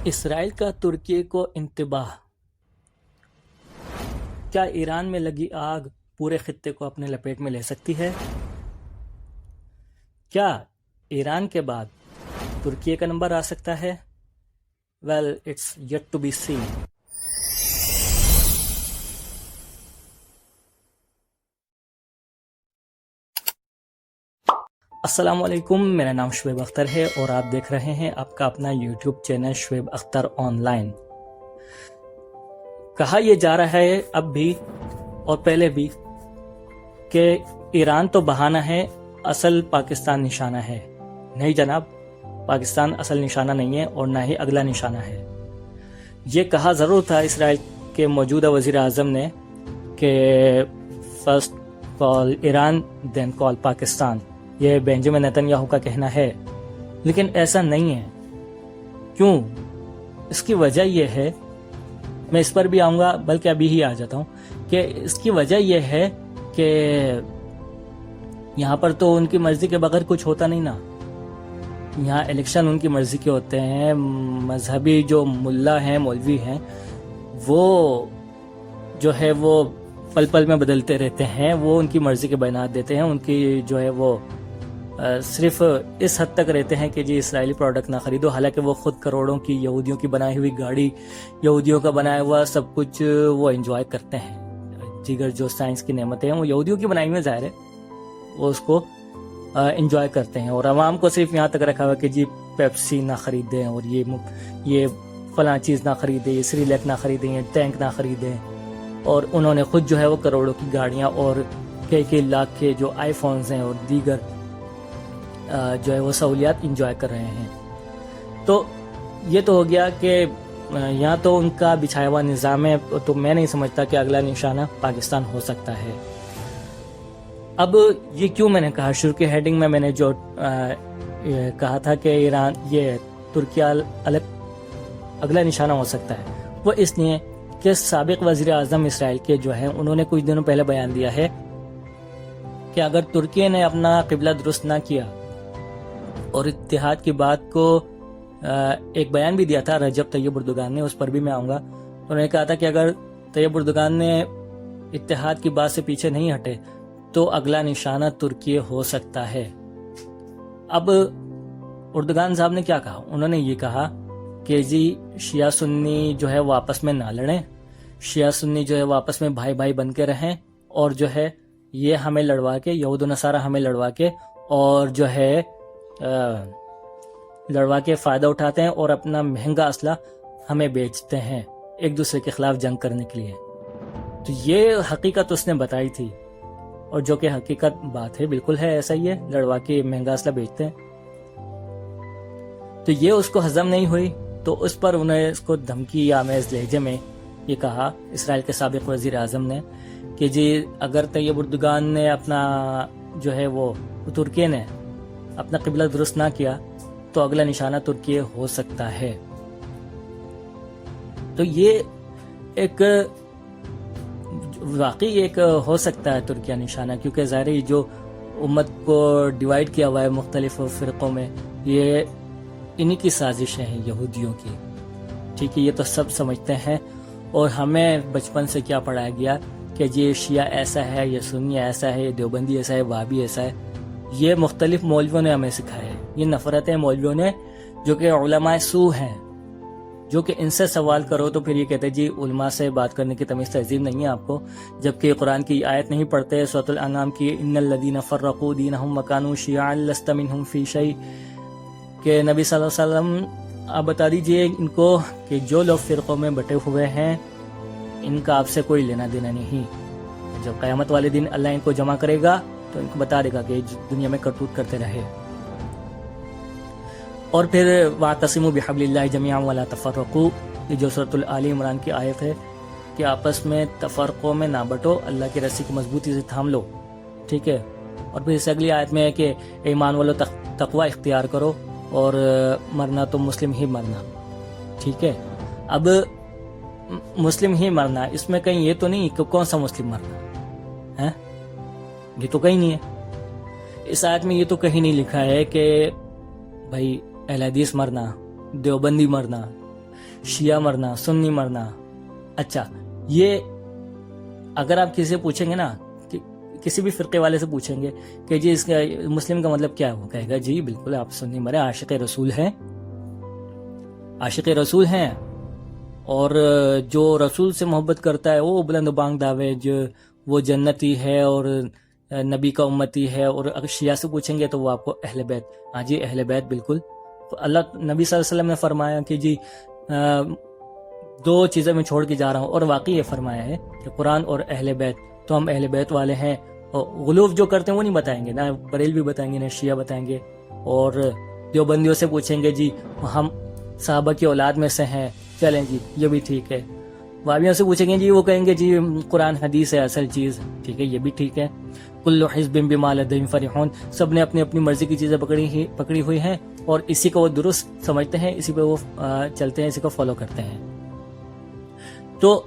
اسرائیل کا ترکی کو انتباہ۔ کیا ایران میں لگی آگ پورے خطے کو اپنے لپیٹ میں لے سکتی ہے؟ کیا ایران کے بعد ترکی کا نمبر آ سکتا ہے؟ Well, it's yet to be seen. السلام علیکم، میرا نام شعیب اختر ہے اور آپ دیکھ رہے ہیں آپ کا اپنا YouTube channel Shoaib Akhtar on line. کہا یہ جا رہا ہے اب بھی اور پہلے بھی کہ ایران تو بہانہ ہے، اصل پاکستان نشانہ ہے۔ نہیں جناب، پاکستان اصل نشانہ نہیں ہے اور نہ ہی اگلا نشانہ ہے۔ یہ کہا ضرور تھا اسرائیل کے موجودہ وزیر اعظم نے کہ فرسٹ کال ایران دین کال پاکستان، یہ بنجامن نیتن یاہو کا کہنا ہے، لیکن ایسا نہیں ہے۔ کیوں؟ اس کی وجہ یہ ہے، میں اس پر بھی آؤں گا، بلکہ ابھی ہی آ جاتا ہوں کہ اس کی وجہ یہ ہے کہ یہاں پر تو ان کی مرضی کے بغیر کچھ ہوتا نہیں نا۔ یہاں الیکشن ان کی مرضی کے ہوتے ہیں، مذہبی جو ملا ہیں، مولوی ہیں، وہ جو ہے وہ پل پل میں بدلتے رہتے ہیں، وہ ان کی مرضی کے بیانات دیتے ہیں، ان کی جو ہے وہ صرف اس حد تک رہتے ہیں کہ جی اسرائیلی پروڈکٹ نہ خریدو، حالانکہ وہ خود کروڑوں کی یہودیوں کی بنائی ہوئی گاڑی، یہودیوں کا بنایا ہوا سب کچھ وہ انجوائے کرتے ہیں۔ دیگر جو سائنس کی نعمتیں ہیں وہ یہودیوں کی بنائی ہوئی، ظاہر ہے وہ اس کو انجوائے کرتے ہیں، اور عوام کو صرف یہاں تک رکھا ہوا کہ جی پیپسی نہ خریدیں، اور یہ فلاں چیز نہ خریدیں، یہ سری لیک نہ خریدیں، یہ ٹینک نہ خریدیں، اور انہوں نے خود جو ہے وہ کروڑوں کی گاڑیاں اور کئی لاکھ کے جو آئی فونز ہیں اور دیگر جو ہے وہ سہولیات انجوائے کر رہے ہیں۔ تو یہ تو ہو گیا کہ یہاں تو ان کا بچھایا ہوا نظام ہے، تو میں نہیں سمجھتا کہ اگلا نشانہ پاکستان ہو سکتا ہے۔ اب یہ کیوں میں نے کہا، شروع کی ہیڈنگ میں نے جو کہا تھا کہ ایران یہ ترکیہ اگلا نشانہ ہو سکتا ہے، وہ اس لیے کہ سابق وزیر اعظم اسرائیل کے جو ہیں انہوں نے کچھ دنوں پہلے بیان دیا ہے کہ اگر ترکی نے اپنا قبلہ درست نہ کیا، اور اتحاد کی بات کو ایک بیان بھی دیا تھا رجب طیب اردوغان نے، اس پر بھی میں آؤں گا۔ انہوں نے کہا تھا کہ اگر طیب اردوغان نے اتحاد کی بات سے پیچھے نہیں ہٹے تو اگلا نشانہ ترکی ہو سکتا ہے۔ اب اردوغان صاحب نے کیا کہا؟ انہوں نے یہ کہا کہ جی شیعہ سنی جو ہے وہ آپس میں نہ لڑیں، شیعہ سنی جو ہے وہ آپس میں بھائی بھائی بن کے رہیں، اور جو ہے یہ ہمیں لڑوا کے، یہود و نصارہ ہمیں لڑوا کے، اور جو ہے لڑوا کے فائدہ اٹھاتے ہیں اور اپنا مہنگا اسلحہ ہمیں بیچتے ہیں ایک دوسرے کے خلاف جنگ کرنے کے لیے۔ تو یہ حقیقت اس نے بتائی تھی، اور جو کہ حقیقت بات ہے، بالکل ہے، ایسا ہی ہے، لڑوا کے مہنگا اسلحہ بیچتے ہیں۔ تو یہ اس کو ہضم نہیں ہوئی، تو اس پر انہیں اس کو دھمکی آمیز لہجے میں یہ کہا اسرائیل کے سابق وزیر اعظم نے کہ جی اگر طیب اردوغان نے اپنا جو ہے وہ ترکی نے اپنا قبلہ درست نہ کیا تو اگلا نشانہ ترکی ہو سکتا ہے۔ تو یہ ایک واقعی ایک ہو سکتا ہے ترکیہ نشانہ، کیونکہ ظاہر ہے جو امت کو ڈیوائیڈ کیا ہوا ہے مختلف فرقوں میں، یہ انہی کی سازشیں ہیں، یہودیوں کی۔ ٹھیک ہے، یہ تو سب سمجھتے ہیں، اور ہمیں بچپن سے کیا پڑھایا گیا کہ یہ شیعہ ایسا ہے، یہ سنی ایسا ہے، یہ دیوبندی ایسا ہے، وہابی ایسا ہے۔ یہ مختلف مولویوں نے ہمیں سکھایا ہے، یہ نفرتیں مولویوں نے، جو کہ علماء سو ہیں، جو کہ ان سے سوال کرو تو پھر یہ کہتے ہیں جی علماء سے بات کرنے کی تمیز تہذیب نہیں ہے آپ کو، جبکہ قرآن کی آیت نہیں پڑھتے سورۃ الانعام کی، ان الذین فرقوا دینہم وکانوا شیعا لست منہم فی شیء، کہ نبی صلی اللہ علیہ وسلم آپ بتا دیجئے ان کو کہ جو لوگ فرقوں میں بٹے ہوئے ہیں ان کا آپ سے کوئی لینا دینا نہیں۔ جب قیامت والے دن اللہ ان کو جمع کرے گا تو ان کو بتا دے گا کہ دنیا میں کرتوت کرتے رہے۔ اور پھر وَاعْتَصِمُوا بِحَبْلِ اللَّهِ جَمِيعًا وَلَا تَفَرَّقُوا، یہ جو سورۃ آل عمران کی آیت ہے کہ آپس میں تفرقوں میں نہ بٹو، اللہ کی رسی کو مضبوطی سے تھام لو، ٹھیک ہے۔ اور پھر اس اگلی آیت میں ہے کہ ایمان والو تقوی اختیار کرو، اور مرنا تو مسلم ہی مرنا، ٹھیک ہے۔ اب مسلم ہی مرنا، اس میں کہیں یہ تو نہیں کہ کون سا مسلم مرنا ہے، یہ تو کہیں نہیں ہے۔ اس آیت میں یہ تو کہیں نہیں لکھا ہے کہ بھائی اہل حدیث مرنا، دیوبندی مرنا، شیعہ مرنا، سنی مرنا. اچھا یہ اگر آپ کسی سے پوچھیں گے نا، کسی بھی فرقے والے سے پوچھیں گے کہ جی اس کا مسلم کا مطلب کیا ہے، وہ کہے گا جی بالکل آپ سنی مرے، عاشق رسول ہیں، عاشق رسول ہیں، اور جو رسول سے محبت کرتا ہے وہ بلند و بانگ دعوے جو وہ جنتی ہے اور نبی کا امتی ہے. اور اگر شیعہ سے پوچھیں گے تو وہ آپ کو اہل بیت، ہاں جی اہل بیت بالکل. اللہ نبی صلی اللہ علیہ وسلم نے فرمایا کہ جی 2 چیزیں میں چھوڑ کے جا رہا ہوں، اور واقعی یہ فرمایا ہے کہ قرآن اور اہل بیت، تو ہم اہل بیت والے ہیں. اور غلوف جو کرتے ہیں وہ نہیں بتائیں گے، نہ بریلوی بتائیں گے، نہ شیعہ بتائیں گے. اور دیوبندیوں سے پوچھیں گے جی ہم صحابہ کی اولاد میں سے ہیں، چلیں جی یہ بھی ٹھیک ہے. وہابیوں سے پوچھیں گے جی، وہ کہیں گے جی قرآن حدیث ہے اصل چیز، ٹھیک ہے یہ بھی ٹھیک ہے. کل حزب بما لدیہم فرحون، سب نے اپنی اپنی مرضی کی چیزیں پکڑی ہوئی ہیں، اور اسی کو وہ درست سمجھتے ہیں، اسی پہ وہ چلتے ہیں، اسی کو فالو کرتے ہیں. تو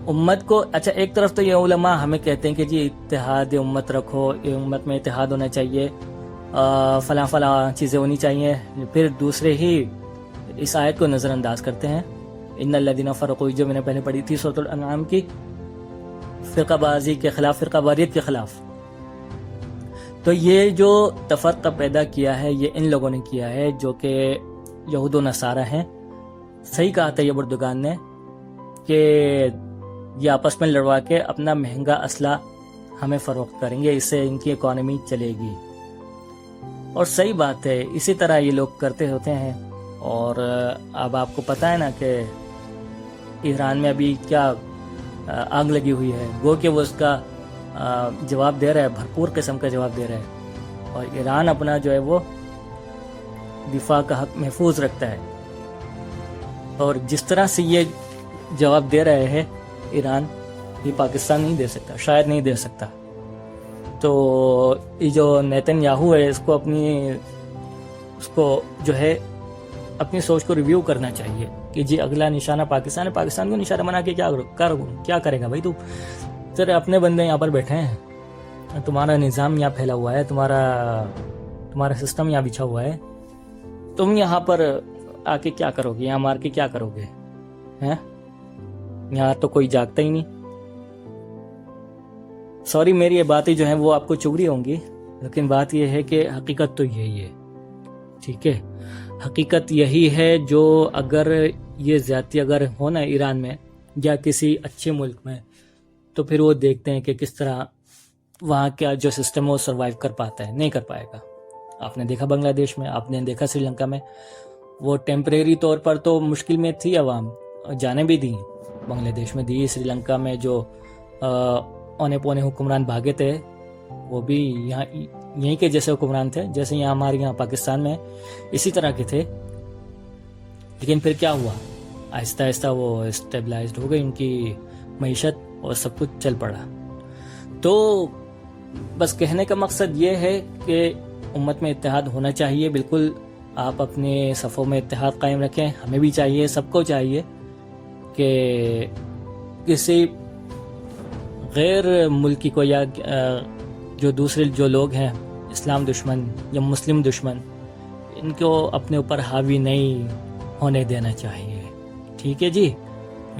امت کو، اچھا ایک طرف تو یہ علماء ہمیں کہتے ہیں کہ جی اتحاد امت رکھو، امت میں اتحاد ہونا چاہیے، فلاں فلاں چیزیں ہونی چاہیے. پھر دوسرے ہی اس آیت کو نظر انداز کرتے ہیں، ان الذین فرقوا، جو میں نے پہلے پڑھی تھی سورۃ الانعام کی، فرقہ بازی کے خلاف، فرقہ واریت کے خلاف. تو یہ جو تفرقہ پیدا کیا ہے یہ ان لوگوں نے کیا ہے جو کہ یہود و نصارہ ہیں. صحیح کہا تھا یہ بردگان نے کہ یہ آپس میں لڑوا کے اپنا مہنگا اسلحہ ہمیں فروخت کریں گے، اس سے ان کی اکانومی چلے گی. اور صحیح بات ہے، اسی طرح یہ لوگ کرتے ہوتے ہیں. اور اب آپ کو پتہ ہے نا کہ ایران میں ابھی کیا آگ لگی ہوئی ہے، گو کہ وہ اس کا جواب دے رہا ہے، بھرپور قسم کا جواب دے رہا ہے. اور ایران اپنا جو ہے وہ دفاع کا حق محفوظ رکھتا ہے. اور جس طرح سے یہ جواب دے رہے ہیں ایران، یہ پاکستان نہیں دے سکتا، شاید نہیں دے سکتا. تو یہ جو نیتن یاہو ہے، اس کو جو ہے اپنی سوچ کو ریویو کرنا چاہیے کہ جی اگلا نشانہ پاکستان ہے. پاکستان کو نشانہ بنا کے کیا کرے گا بھائی؟ تو تیرے اپنے بندے یہاں پر بیٹھے ہیں، تمہارا نظام یہاں پھیلا ہوا ہے، تمہارا سسٹم یہاں بچھا ہوا ہے، تم یہاں پر آ کے کیا کرو گے؟ یہاں مار کے کیا کرو گے؟ یہاں تو کوئی جاگتا ہی نہیں. سوری میری یہ باتیں جو ہیں وہ آپ کو چبھ رہی ہوں گی، لیکن بات یہ ہے کہ حقیقت تو یہی ہے. ٹھیک ہے، حقیقت یہی ہے. جو اگر یہ زیادتی اگر ہونا ایران میں یا کسی اچھے ملک میں، تو پھر وہ دیکھتے ہیں کہ کس طرح وہاں کا جو سسٹم ہے وہ سروائیو کر پاتا ہے. نہیں کر پائے گا. آپ نے دیکھا بنگلہ دیش میں، آپ نے دیکھا سری لنکا میں، وہ ٹیمپریری طور پر تو مشکل میں تھی عوام، جانے بھی دی، بنگلہ دیش میں دی، سری لنکا میں جو اونے پونے حکمران بھاگے تھے وہ بھی یہیں کے جیسے حکمران تھے جیسے یہاں ہمارے یہاں پاکستان میں اسی طرح کے تھے. لیکن پھر کیا ہوا؟ آہستہ آہستہ وہ اسٹیبلائزڈ ہو گئی ان کی معیشت اور سب کچھ چل پڑا. تو بس کہنے کا مقصد یہ ہے کہ امت میں اتحاد ہونا چاہیے. بالکل آپ اپنے صفوں میں اتحاد قائم رکھیں، ہمیں بھی چاہیے، سب کو چاہیے کہ کسی غیر ملکی کو یا جو دوسرے جو لوگ ہیں اسلام دشمن یا مسلم دشمن، ان کو اپنے اوپر حاوی نہیں ہونے دینا چاہیے. ٹھیک ہے جی،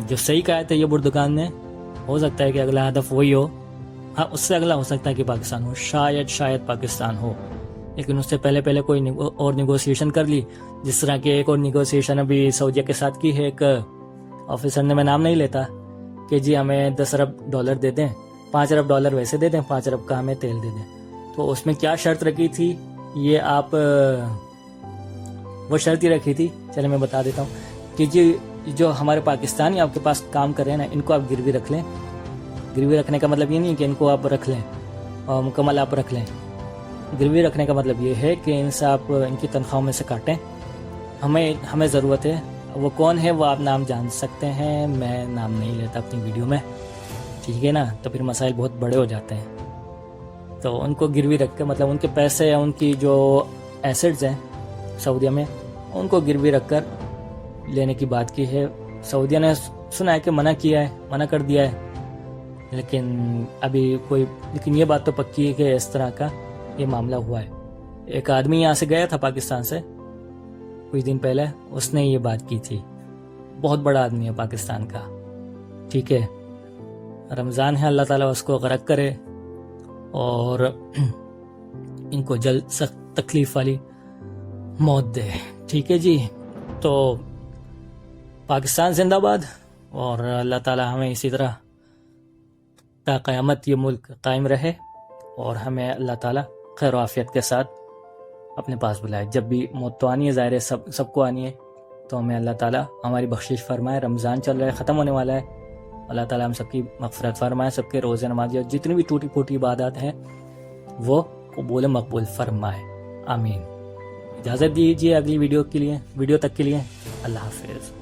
جو صحیح کہا تھا یہ بردگان نے، ہو سکتا ہے کہ اگلا ہدف وہی ہو، ہاں اس سے اگلا ہو سکتا ہے کہ پاکستان ہو، شاید پاکستان ہو، لیکن اس سے پہلے کوئی اور نیگوسیشن کر لی. جس طرح کہ ایک اور نیگوسیشن ابھی سعودیہ کے ساتھ کی ہے، ایک آفیسر نے، میں نام نہیں لیتا، کہ جی ہمیں $10 ارب دے دیں، $5 ارب ویسے دے دیں، $5 ارب کا ہمیں تیل دے دیں. تو اس میں کیا شرط رکھی تھی یہ آپ، وہ شرط ہی رکھی تھی، چلے میں بتا دیتا ہوں کہ جی جو ہمارے پاکستانی آپ کے پاس کام کر رہے ہیں نا، ان کو آپ گروی رکھ لیں. گروی رکھنے کا مطلب یہ نہیں کہ ان کو آپ رکھ لیں اور مکمل آپ رکھ لیں. گروی رکھنے کا مطلب یہ ہے کہ ان سے آپ ان کی تنخواہوں میں سے کاٹیں. ہمیں ضرورت ہے. وہ کون ہے وہ آپ نام جان سکتے ہیں، میں نام نہیں لیتا اپنی ویڈیو میں، ٹھیک ہے نا؟ تو پھر مسائل بہت بڑے ہو جاتے ہیں. تو ان کو گروی رکھ کے، مطلب ان کے پیسے، ان کی جو ایسٹس ہیں سعودیہ میں، ان کو گروی رکھ کر لینے کی بات کی ہے. سعودیہ نے سنا ہے کہ منع کر دیا ہے، لیکن یہ بات تو پکی ہے کہ اس طرح کا یہ معاملہ ہوا ہے. ایک آدمی یہاں سے گیا تھا پاکستان سے کچھ دن پہلے، اس نے یہ بات کی تھی بہت بڑا آدمی ہے پاکستان کا، ٹھیک ہے. رمضان ہے، اللہ تعالیٰ اس کو غرق کرے اور ان کو جلد سخت تکلیف والی موت دے، ٹھیک ہے جی. تو پاکستان زندہ باد، اور اللہ تعالیٰ ہمیں اسی طرح تا قیامت یہ ملک قائم رہے، اور ہمیں اللہ تعالیٰ خیر و عافیت کے ساتھ اپنے پاس بلائے. جب بھی موت تو آنی ہے، ظاہر ہے سب کو آنی ہے، تو ہمیں اللہ تعالیٰ ہماری بخشش فرمائے. رمضان چل رہا ہے، ختم ہونے والا ہے، اللہ تعالیٰ ہم سب کی مغفرت فرمائے، سب کے روزے نمازی اور جتنی بھی ٹوٹی پھوٹی عبادات ہیں وہ قبول مقبول فرمائے، آمین. اجازت دیجیے اگلی ویڈیو تک کے لیے. اللہ حافظ.